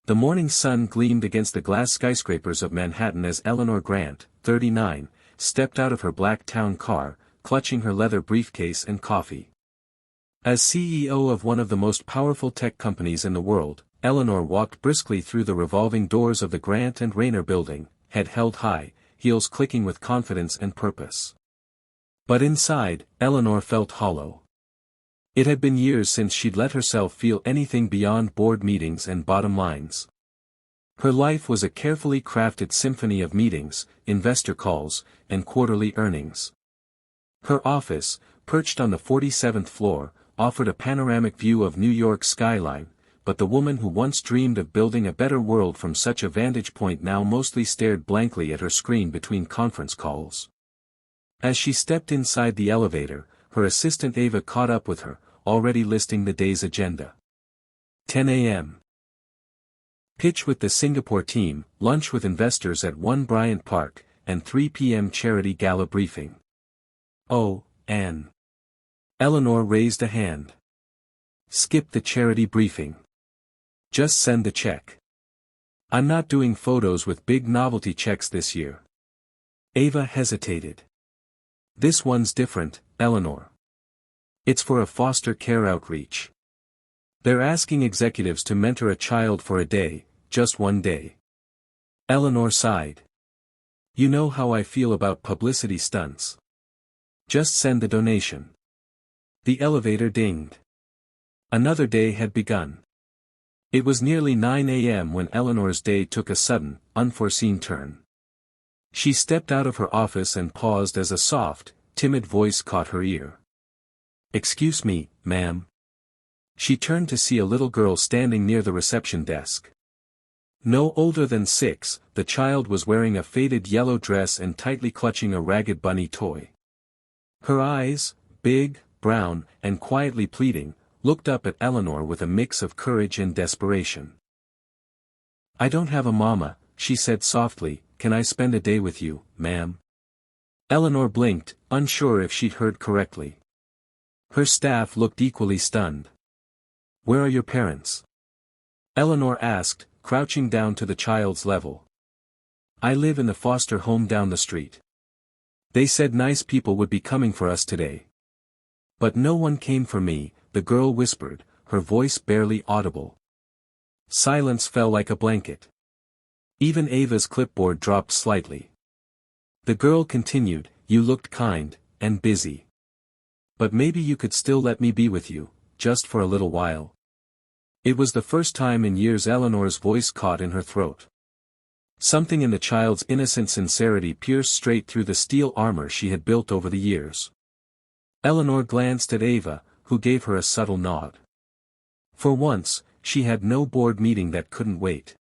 The morning sun gleamed against the glass skyscrapers of Manhattan as Eleanor Grant, 39, stepped out of her black town car, clutching her leather briefcase and coffee. As CEO of one of the most powerful tech companies in the world, Eleanor walked briskly through the revolving doors of the Grant and Rayner building, head held high, heels clicking with confidence and purpose. But inside, Eleanor felt hollow. It had been years since she'd let herself feel anything beyond board meetings and bottom lines. Her life was a carefully crafted symphony of meetings, investor calls, and quarterly earnings. Her office, perched on the 47th floor, offered a panoramic view of New York's skyline, but the woman who once dreamed of building a better world from such a vantage point now mostly stared blankly at her screen between conference calls. As she stepped inside the elevator, her assistant Ava caught up with her, already listing the day's agenda. 10 a.m. Pitch with the Singapore team, lunch with investors at 1 Bryant Park, and 3 p.m. charity gala briefing. Oh, Anne. Eleanor raised a hand. Skip the charity briefing. Just send the check. I'm not doing photos with big novelty checks this year. Ava hesitated. This one's different, Eleanor. It's for a foster care outreach. They're asking executives to mentor a child for a day, just one day. Eleanor sighed. You know how I feel about publicity stunts. Just send the donation. The elevator dinged. Another day had begun. It was nearly 9 a.m. when Eleanor's day took a sudden, unforeseen turn. She stepped out of her office and paused as a soft, timid voice caught her ear. Excuse me, ma'am. She turned to see a little girl standing near the reception desk. No older than 6, the child was wearing a faded yellow dress and tightly clutching a ragged bunny toy. Her eyes, big, brown, and quietly pleading, looked up at Eleanor with a mix of courage and desperation. I don't have a mama, she said softly, can I spend a day with you, ma'am? Eleanor blinked, unsure if she'd heard correctly. Her staff looked equally stunned. Where are your parents? Eleanor asked, crouching down to the child's level. I live in the foster home down the street. They said nice people would be coming for us today. But no one came for me, the girl whispered, her voice barely audible. Silence fell like a blanket. Even Ava's clipboard dropped slightly. The girl continued, you looked kind, and busy. But maybe you could still let me be with you, just for a little while. It was the first time in years Eleanor's voice caught in her throat. Something in the child's innocent sincerity pierced straight through the steel armor she had built over the years. Eleanor glanced at Ava, who gave her a subtle nod. For once, she had no board meeting that couldn't wait.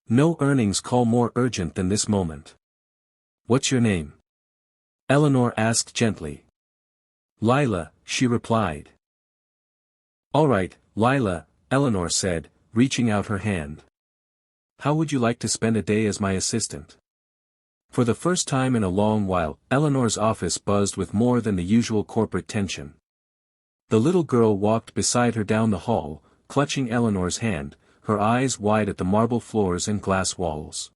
No earnings call more urgent than this moment. What's your name? Eleanor asked gently. Lila, she replied. All right, Lila, Eleanor said, reaching out her hand. How would you like to spend a day as my assistant? For the first time in a long while, Eleanor's office buzzed with more than the usual corporate tension. The little girl walked beside her down the hall, clutching Eleanor's hand, her eyes wide at the marble floors and glass walls.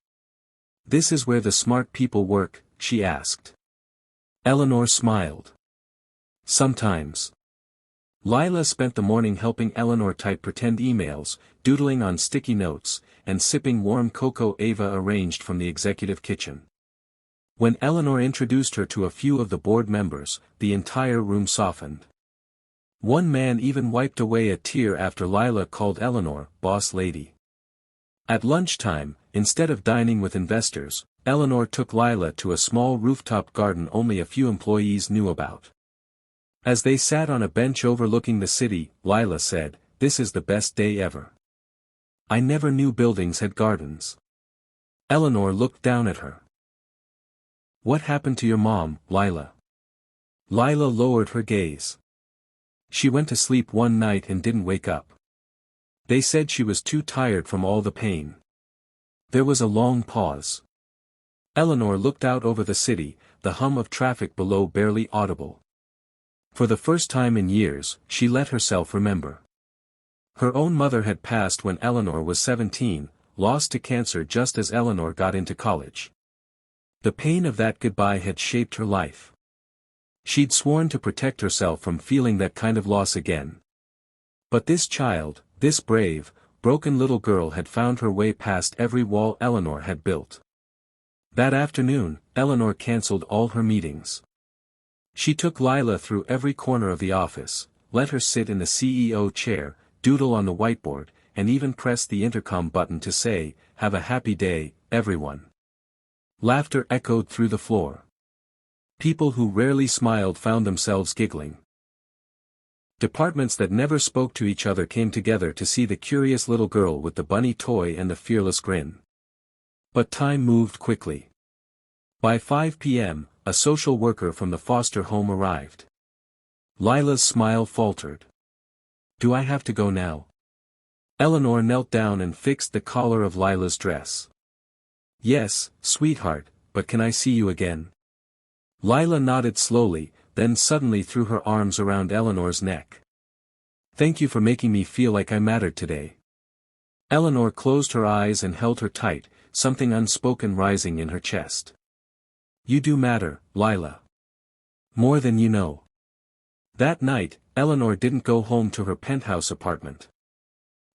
This is where the smart people work, she asked. Eleanor smiled. Sometimes. Lila spent the morning helping Eleanor type pretend emails, doodling on sticky notes, and sipping warm cocoa Ava arranged from the executive kitchen. When Eleanor introduced her to a few of the board members, the entire room softened. One man even wiped away a tear after Lila called Eleanor, boss lady. At lunchtime, instead of dining with investors, Eleanor took Lila to a small rooftop garden only a few employees knew about. As they sat on a bench overlooking the city, Lila said, "This is the best day ever. I never knew buildings had gardens." Eleanor looked down at her. "What happened to your mom, Lila?" Lila lowered her gaze. "She went to sleep one night and didn't wake up. They said she was too tired from all the pain." There was a long pause. Eleanor looked out over the city, the hum of traffic below barely audible. For the first time in years, she let herself remember. Her own mother had passed when Eleanor was 17, lost to cancer just as Eleanor got into college. The pain of that goodbye had shaped her life. She'd sworn to protect herself from feeling that kind of loss again. But this child, this brave, broken little girl had found her way past every wall Eleanor had built. That afternoon, Eleanor canceled all her meetings. She took Lila through every corner of the office, let her sit in the CEO chair, doodle on the whiteboard, and even press the intercom button to say, "Have a happy day, everyone." Laughter echoed through the floor. People who rarely smiled found themselves giggling. Departments that never spoke to each other came together to see the curious little girl with the bunny toy and the fearless grin. But time moved quickly. By 5 p.m., a social worker from the foster home arrived. Lila's smile faltered. "Do I have to go now?" Eleanor knelt down and fixed the collar of Lila's dress. "Yes, sweetheart, but can I see you again?" Lila nodded slowly, then suddenly threw her arms around Eleanor's neck. "Thank you for making me feel like I mattered today." Eleanor closed her eyes and held her tight, something unspoken rising in her chest. "You do matter, Lila. More than you know." That night, Eleanor didn't go home to her penthouse apartment.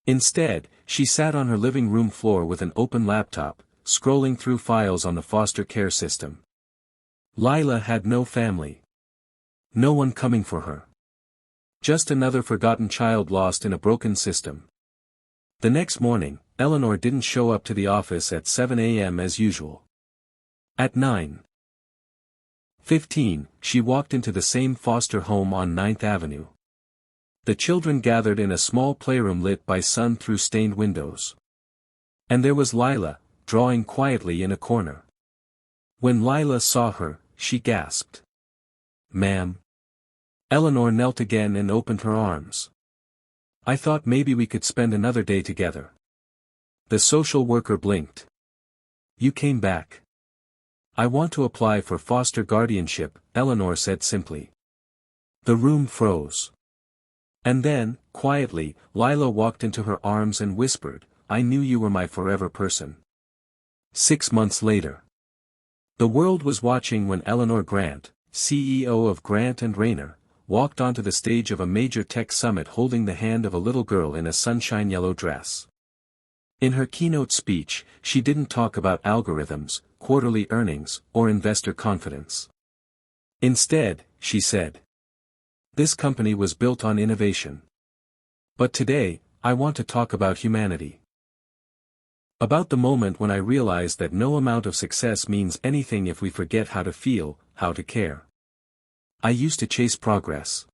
Instead, she sat on her living room floor with an open laptop, scrolling through files on the foster care system. Lila had no family. No one coming for her. Just another forgotten child lost in a broken system. The next morning, Eleanor didn't show up to the office at 7 a.m. as usual. At 9:15, she walked into the same foster home on 9th Avenue. The children gathered in a small playroom lit by sun through stained windows. And there was Lila, drawing quietly in a corner. When Lila saw her, she gasped. "Ma'am." Eleanor knelt again and opened her arms. "I thought maybe we could spend another day together." The social worker blinked. "You came back." "I want to apply for foster guardianship," Eleanor said simply. The room froze. And then, quietly, Lila walked into her arms and whispered, "I knew you were my forever person." 6 months later. The world was watching when Eleanor Grant, CEO of Grant & Rayner, walked onto the stage of a major tech summit holding the hand of a little girl in a sunshine yellow dress. In her keynote speech, she didn't talk about algorithms, quarterly earnings, or investor confidence. Instead, she said, "This company was built on innovation. But today, I want to talk about humanity. About the moment when I realized that no amount of success means anything if we forget how to feel, how to care. I used to chase progress.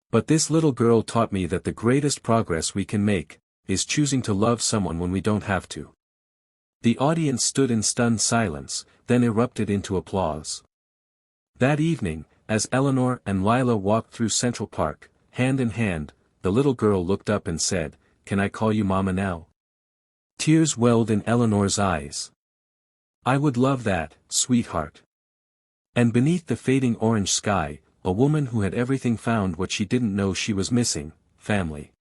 But this little girl taught me that the greatest progress we can make is choosing to love someone when we don't have to." The audience stood in stunned silence, then erupted into applause. That evening, as Eleanor and Lila walked through Central Park, hand in hand, the little girl looked up and said, "Can I call you Mama now?" Tears welled in Eleanor's eyes. "I would love that, sweetheart." And beneath the fading orange sky, a woman who had everything found what she didn't know she was missing: family.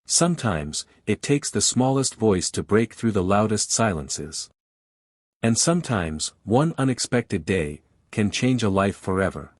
Sometimes, it takes the smallest voice to break through the loudest silences. And sometimes, one unexpected day can change a life forever.